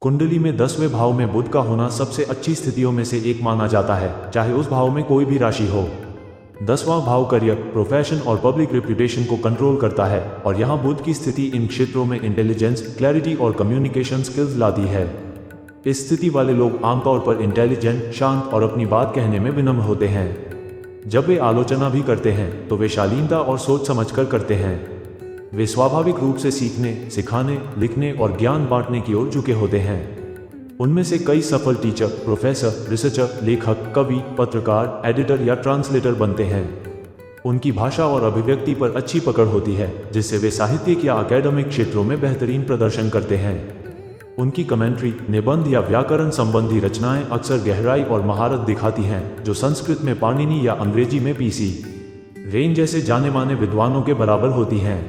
कुंडली में 10वें भाव में बुध का होना सबसे अच्छी स्थितियों में से एक माना जाता है, चाहे उस भाव में कोई भी राशि हो। 10वां भाव करियर, प्रोफेशन और पब्लिक रेपुटेशन को कंट्रोल करता है और यहाँ बुध की स्थिति इन क्षेत्रों में इंटेलिजेंस, क्लैरिटी और कम्युनिकेशन स्किल्स लाती है। इस स्थिति वाले लोग आमतौर पर इंटेलिजेंट, शांत और अपनी बात कहने में विनम्र होते हैं। जब वे आलोचना भी करते हैं तो वे शालीनता और सोच समझकर करते हैं। वे स्वाभाविक रूप से सीखने, सिखाने, लिखने और ज्ञान बांटने की ओर झुके होते हैं। उनमें से कई सफल टीचर, प्रोफेसर, रिसर्चर, लेखक, कवि, पत्रकार, एडिटर या ट्रांसलेटर बनते हैं। उनकी भाषा और अभिव्यक्ति पर अच्छी पकड़ होती है, जिससे वे साहित्यिक या एकेडमिक क्षेत्रों में बेहतरीन प्रदर्शन करते हैं। उनकी कमेंट्री, निबंध या व्याकरण संबंधी रचनाएं अक्सर गहराई और महारत दिखाती हैं, जो संस्कृत में पाणिनि या अंग्रेजी में पीसी रेन जैसे जाने माने विद्वानों के बराबर होती हैं।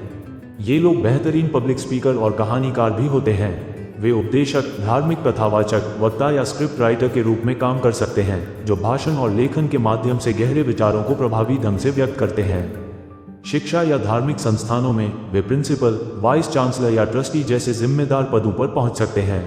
ये लोग बेहतरीन पब्लिक स्पीकर और कहानीकार भी होते हैं। वे उपदेशक, धार्मिक कथावाचक, वक्ता या स्क्रिप्ट राइटर के रूप में काम कर सकते हैं, जो भाषण और लेखन के माध्यम से गहरे विचारों को प्रभावी ढंग से व्यक्त करते हैं। शिक्षा या धार्मिक संस्थानों में वे प्रिंसिपल, वाइस चांसलर या ट्रस्टी जैसे जिम्मेदार पदों पर पहुंच सकते हैं।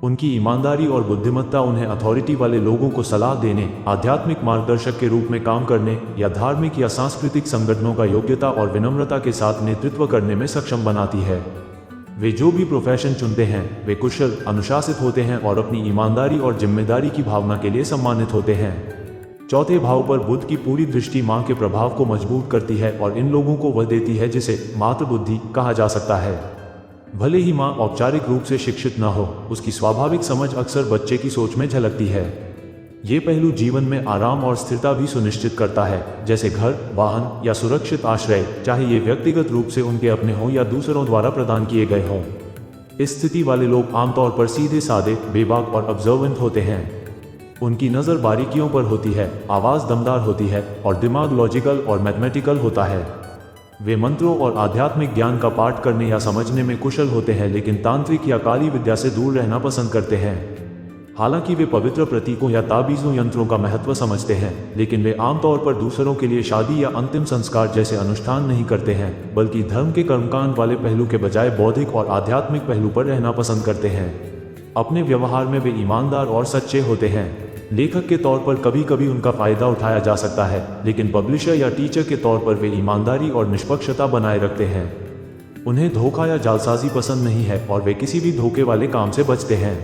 उनकी ईमानदारी और बुद्धिमत्ता उन्हें अथॉरिटी वाले लोगों को सलाह देने, आध्यात्मिक मार्गदर्शक के रूप में काम करने या धार्मिक या सांस्कृतिक संगठनों का योग्यता और विनम्रता के साथ नेतृत्व करने में सक्षम बनाती है। वे जो भी प्रोफेशन चुनते हैं, वे कुशल, अनुशासित होते हैं और अपनी ईमानदारी और जिम्मेदारी की भावना के लिए सम्मानित होते हैं। चौथे भाव पर बुध की पूरी दृष्टि मां के प्रभाव को मजबूत करती है और इन लोगों को वह देती है जिसे मातृबुद्धि कहा जा सकता है। भले ही मां औपचारिक रूप से शिक्षित न हो, उसकी स्वाभाविक समझ अक्सर बच्चे की सोच में झलकती है। ये पहलू जीवन में आराम और स्थिरता भी सुनिश्चित करता है, जैसे घर, वाहन या सुरक्षित आश्रय, चाहे ये व्यक्तिगत रूप से उनके अपने हों या दूसरों द्वारा प्रदान किए गए हों। इस स्थिति वाले लोग आमतौर पर सीधे साधे, बेबाक और ऑब्जर्वेंट होते हैं। उनकी नज़र बारीकियों पर होती है, आवाज़ दमदार होती है और दिमाग लॉजिकल और मैथमेटिकल होता है। वे मंत्रों और आध्यात्मिक ज्ञान का पाठ करने या समझने में कुशल होते हैं, लेकिन तांत्रिक या काली विद्या से दूर रहना पसंद करते हैं। हालांकि वे पवित्र प्रतीकों या ताबीज़ों यंत्रों का महत्व समझते हैं, लेकिन वे आमतौर पर दूसरों के लिए शादी या अंतिम संस्कार जैसे अनुष्ठान नहीं करते हैं, बल्कि धर्म के कर्मकांड वाले पहलू के बजाय बौद्धिक और आध्यात्मिक पहलू पर रहना पसंद करते हैं। अपने व्यवहार में वे ईमानदार और सच्चे होते हैं। लेखक के तौर पर कभी कभी उनका फायदा उठाया जा सकता है, लेकिन पब्लिशर या टीचर के तौर पर वे ईमानदारी और निष्पक्षता बनाए रखते हैं। उन्हें धोखा या जालसाजी पसंद नहीं है और वे किसी भी धोखे वाले काम से बचते हैं।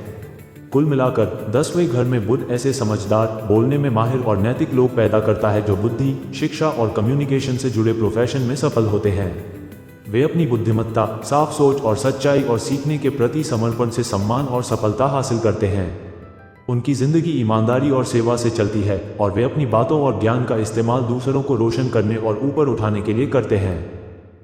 कुल मिलाकर 10वें घर में बुध ऐसे समझदार, बोलने में माहिर और नैतिक लोग पैदा करता है जो बुद्धि, शिक्षा और कम्युनिकेशन से जुड़े प्रोफेशन में सफल होते हैं। वे अपनी बुद्धिमत्ता, साफ सोच और सच्चाई और सीखने के प्रति समर्पण से सम्मान और सफलता हासिल करते हैं। उनकी जिंदगी ईमानदारी और सेवा से चलती है और वे अपनी बातों और ज्ञान का इस्तेमाल दूसरों को रोशन करने और ऊपर उठाने के लिए करते हैं।